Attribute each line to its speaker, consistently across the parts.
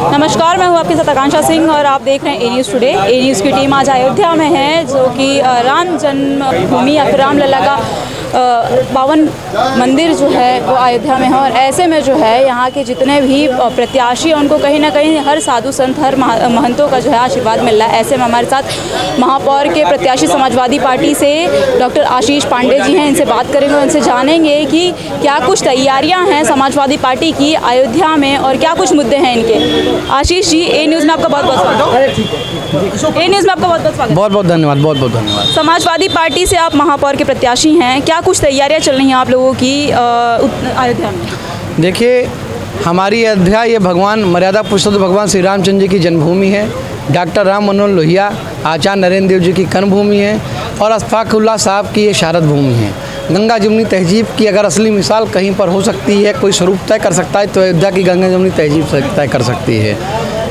Speaker 1: नमस्कार, मैं हूं आपके साथ आकांक्षा सिंह और आप देख रहे हैं ए न्यूज़ टुडे। ए न्यूज़ की टीम आज अयोध्या में है, जो कि राम जन्मभूमि या फिर रामलला का पावन मंदिर जो है वो अयोध्या में है। और ऐसे में जो है यहाँ के जितने भी प्रत्याशी हैं उनको कहीं ना कहीं हर साधु संत, हर महंतों का जो है आशीर्वाद मिल रहा है। ऐसे में हमारे साथ महापौर के प्रत्याशी समाजवादी पार्टी से डॉक्टर आशीष पांडे जी हैं। इनसे बात करेंगे, उनसे जानेंगे कि क्या कुछ तैयारियां हैं समाजवादी पार्टी की अयोध्या में और क्या कुछ मुद्दे हैं इनके। आशीष जी, ए न्यूज़ में आपका बहुत बहुत स्वागत। ए न्यूज़ में आपका बहुत बहुत स्वागत।
Speaker 2: बहुत बहुत धन्यवाद, बहुत बहुत धन्यवाद।
Speaker 1: समाजवादी पार्टी से आप महापौर के प्रत्याशी हैं, क्या कुछ तैयारियां चल रही हैं आप लोगों की अयोध्या में?
Speaker 2: देखिए, हमारी अयोध्या ये भगवान मर्यादा पुरुषोत्तम भगवान श्री रामचंद्र जी की जन्मभूमि है। डॉक्टर राम मनोहर लोहिया, आचार्य नरेंद्र देव जी की कर्मभूमि है और अशफाकुल्लाह साहब की ये शारद भूमि है। गंगा जमुनी तहजीब की अगर असली मिसाल कहीं पर हो सकती है, कोई स्वरूप तय कर सकता है, तो अयोध्या की गंगा जमुनी तहजीब तय कर सकती है।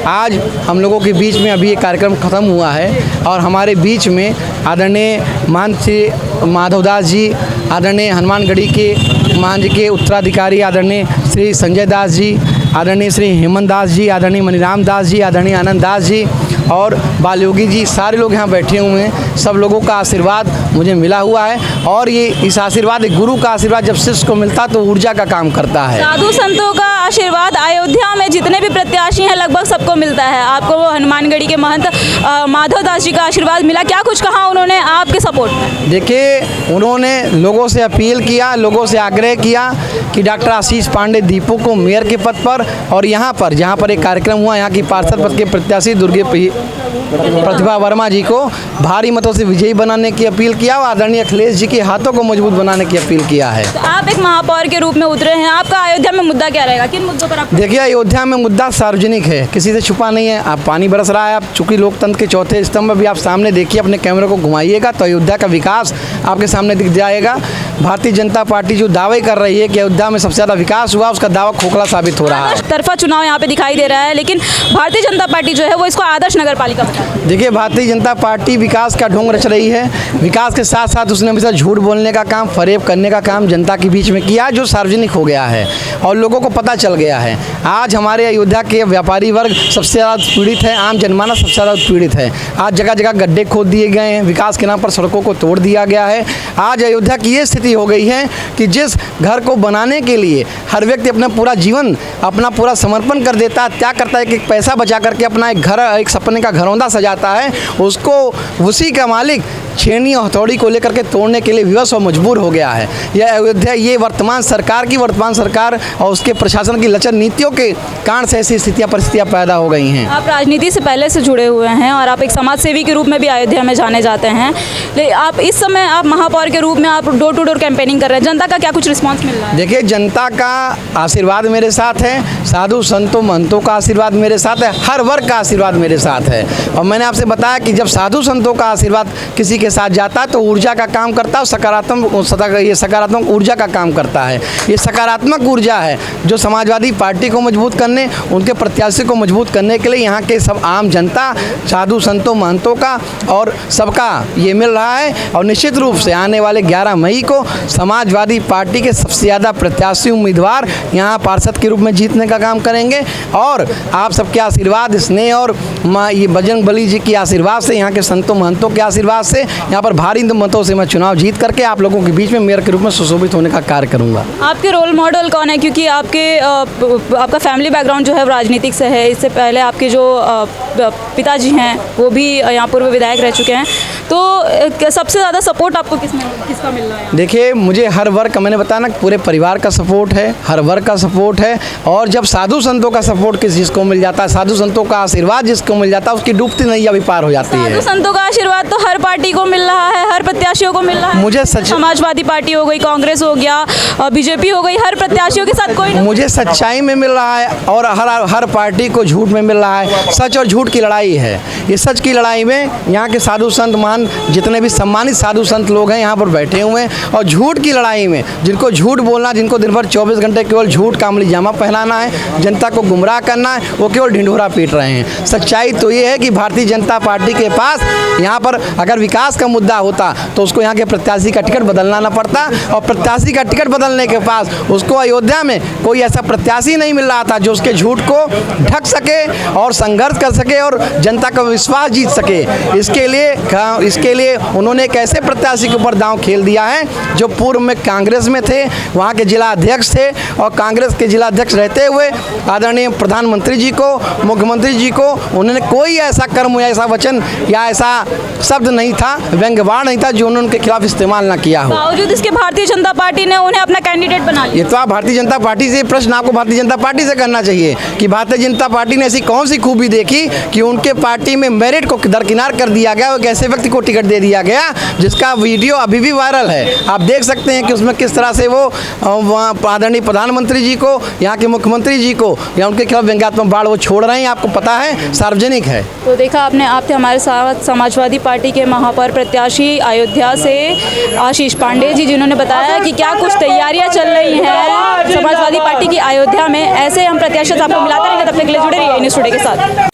Speaker 2: आज हम लोगों के बीच में अभी ये कार्यक्रम ख़त्म हुआ है और हमारे बीच में आदरणीय महंत श्री माधवदास जी, आदरणीय हनुमानगढ़ी के महंत के उत्तराधिकारी आदरणीय श्री संजय दास जी, आदरणीय श्री हेमंत दास जी, आदरणीय मनीराम दास जी, आदरणीय आनंद दास जी और बालयोगी जी, सारे लोग यहाँ बैठे हुए हैं। सब लोगों का आशीर्वाद मुझे मिला हुआ है और ये इस आशीर्वाद, गुरु का आशीर्वाद जब शिष्य को मिलता तो ऊर्जा का काम करता है।
Speaker 1: साधु संतों का आशीर्वाद अयोध्या में जितने भी प्रत्याशी हैं लगभग सबको मिलता है। आपको वो हनुमानगढ़ी के महंत माधव दास जी का आशीर्वाद मिला, क्या कुछ कहा उन्होंने आपके सपोर्ट में?
Speaker 2: देखिए, उन्होंने लोगों से अपील किया, लोगों से आग्रह किया कि डॉक्टर आशीष पांडे दीपू को मेयर के पद पर और यहाँ पर जहाँ पर एक कार्यक्रम हुआ, यहाँ की पार्षद पद के प्रत्याशी दुर्गे प्रतिभा वर्मा जी को भारी मतों से विजयी बनाने की अपील किया और आदरणीय अखिलेश जी के हाथों को मजबूत बनाने की अपील किया है।
Speaker 1: तो आप एक महापौर के रूप में उतरे हैं, आपका अयोध्या में मुद्दा क्या रहेगा, किन मुद्दों पर आप?
Speaker 2: देखिए, अयोध्या में मुद्दा सार्वजनिक है, किसी से छुपा नहीं है। आप पानी बरस रहा है, आप चूंकि लोकतंत्र के चौथे स्तंभ में भी आप सामने देखिए, अपने कैमरे को घुमाइएगा तो अयोध्या का विकास आपके सामने दिख जाएगा। भारतीय जनता पार्टी जो दावे कर रही है कि अयोध्या में सबसे ज़्यादा विकास हुआ, उसका दावा खोखला साबित हो रहा है।
Speaker 1: तरफा चुनाव यहाँ पे दिखाई दे रहा है, लेकिन भारतीय जनता पार्टी जो है वो इसको आदर्श नगर पालिका बताती है।
Speaker 2: देखिए, भारतीय जनता पार्टी विकास का ढोंग रच रही है। विकास के साथ साथ उसने हमेशा झूठ बोलने का काम, फरेब करने का काम जनता के बीच में किया, जो सार्वजनिक हो गया है और लोगों को पता चल गया है। आज हमारे अयोध्या के व्यापारी वर्ग सबसे ज़्यादा पीड़ित है, आम जनमानस सबसे ज़्यादा पीड़ित है। आज जगह जगह गड्ढे खोद दिए गए हैं, विकास के नाम पर सड़कों को तोड़ दिया गया है। आज अयोध्या की ये स्थिति हो गई है कि जिस घर को बनाने के लिए हर व्यक्ति अपना पूरा जीवन, अपना पूरा समर्पण कर देता है, त्याग करता है कि पैसा बचा करके अपना एक घर, एक सपने का घरौंदा सजाता है, उसको उसी का मालिक छेनी और हथौड़ी को लेकर के तोड़ने के लिए विवश और मजबूर हो गया है। यह अयोध्या, ये वर्तमान सरकार और उसके प्रशासन की लचर नीतियों के कारण से ऐसी परिस्थितियाँ पैदा हो गई हैं।
Speaker 1: आप राजनीति से पहले से जुड़े हुए हैं और आप एक समाज सेवी के रूप में भी अयोध्या में जाने जाते हैं, लेकिन आप इस समय आप महापौर के रूप में आप डोर टू डोर कैंपेनिंग कर रहे हैं, जनता का क्या कुछ रिस्पॉन्स मिल रहा है?
Speaker 2: देखिए, जनता का आशीर्वाद मेरे साथ है, साधु संतों महंतों का आशीर्वाद मेरे साथ है, हर वर्ग का आशीर्वाद मेरे साथ है। और मैंने आपसे बताया कि जब साधु संतों का आशीर्वाद किसी के साथ जाता है तो ऊर्जा का काम करता है, ये सकारात्मक ऊर्जा का काम करता है। ये सकारात्मक ऊर्जा है जो समाजवादी पार्टी को मजबूत करने, उनके प्रत्याशी को मजबूत करने के लिए यहाँ के सब आम जनता, साधु संतों महंतों का और सबका ये मिल रहा है। और निश्चित रूप से आने वाले 11 मई को समाजवादी पार्टी के सबसे ज़्यादा प्रत्याशी उम्मीदवार यहाँ पार्षद के रूप में जीतने का काम करेंगे और आप सबके आशीर्वाद, स्नेह और ये बजरंग बली जी की आशीर्वाद से, यहाँ के संतों महंतों के आशीर्वाद से यहाँ पर भारी मतों से मैं चुनाव जीत करके आप लोगों के बीच में मेयर के रूप में सुशोभित होने का कार्य करूँगा।
Speaker 1: आपके रोल मॉडल कौन है? क्योंकि आपका फैमिली बैकग्राउंड जो है राजनीतिक से है, इससे पहले आपके जो पिताजी हैं वो भी यहाँ पूर्व विधायक रह चुके हैं, तो सबसे ज़्यादा सपोर्ट आपको किसका मिल रहा है?
Speaker 2: देखिए, मुझे हर वर्ग का, मैंने बताया ना, पूरे परिवार का सपोर्ट है, हर वर्ग का सपोर्ट है। और जब साधु संतों का सपोर्ट जिसको मिल जाता है, साधु संतों का आशीर्वाद जिसको मिल जाता है, उसकी डूबती नैया भी पार हो जाती है।
Speaker 1: साधु संतों का आशीर्वाद तो हर पार्टी को मिल रहा है, हर प्रत्याशियों को मिल रहा है।
Speaker 2: मुझे
Speaker 1: समाजवादी पार्टी हो गई, कांग्रेस हो गया, बीजेपी हो गई, हर प्रत्याशियों के साथ कोई
Speaker 2: मुझे सच्चाई में मिल रहा है और हर पार्टी को झूठ में मिल रहा है। सच और झूठ की लड़ाई है। ये सच की लड़ाई में यहाँ के साधु संत महान, जितने भी सम्मानित साधु संत लोग हैं यहाँ पर बैठे हुए हैं, और झूठ की लड़ाई में जिनको झूठ बोलना, जिनको दिन भर 24 घंटे केवल झूठ कामली जामा पहनाना है, जनता को गुमराह करना है, वो केवल ढिंढोरा पीट रहे हैं। सच्चाई तो ये है कि भारतीय जनता पार्टी के पास यहाँ पर अगर विकास विश्वास का मुद्दा होता तो उसको यहाँ के प्रत्याशी का टिकट बदलना न पड़ता, और प्रत्याशी का टिकट बदलने के पास उसको अयोध्या में कोई ऐसा प्रत्याशी नहीं मिल रहा था जो उसके झूठ को ढक सके और संघर्ष कर सके और जनता का विश्वास जीत सके। इसके लिए उन्होंने एक ऐसे प्रत्याशी के ऊपर दांव खेल दिया है जो पूर्व में कांग्रेस में थे, वहाँ के जिला अध्यक्ष थे, और कांग्रेस के जिला अध्यक्ष रहते हुए आदरणीय प्रधानमंत्री जी को, मुख्यमंत्री जी को उन्होंने कोई ऐसा कर्म या ऐसा वचन या ऐसा शब्द नहीं था, व्यंग्यवाण नहीं था जो उन्होंने उनके खिलाफ इस्तेमाल ना किया हो।
Speaker 1: बावजूद इसके भारतीय जनता पार्टी ने उन्हें अपना कैंडिडेट बना लिया।
Speaker 2: ये तो आप भारतीय जनता पार्टी से प्रश्न आपको भारतीय जनता पार्टी से करना चाहिए कि भारतीय जनता पार्टी ने ऐसी कौन सी खूबी देखी कि उनके पार्टी में मेरिट को दरकिनार कर दिया गया, एक ऐसे व्यक्ति को टिकट दे दिया गया जिसका वीडियो अभी भी वायरल है। आप देख सकते हैं कि उसमें किस तरह से वो आदरणीय प्रधानमंत्री जी को, यहाँ के मुख्यमंत्री जी को या उनके खिलाफ व्यंग्यात्मक बाढ़ वो छोड़ रहे हैं। आपको पता है, सार्वजनिक है।
Speaker 1: तो देखा आपने, आप थे हमारे साथ समाजवादी पार्टी के महापौर प्रत्याशी अयोध्या से आशीष पांडे जी, जिन्होंने बताया कि क्या कुछ तैयारियां चल रही हैं समाजवादी पार्टी की अयोध्या में। ऐसे हम प्रत्याशी आपको मिलाते रहेंगे, तब तक के लिए जुड़े रहिए न्यूज़ टुडे के साथ।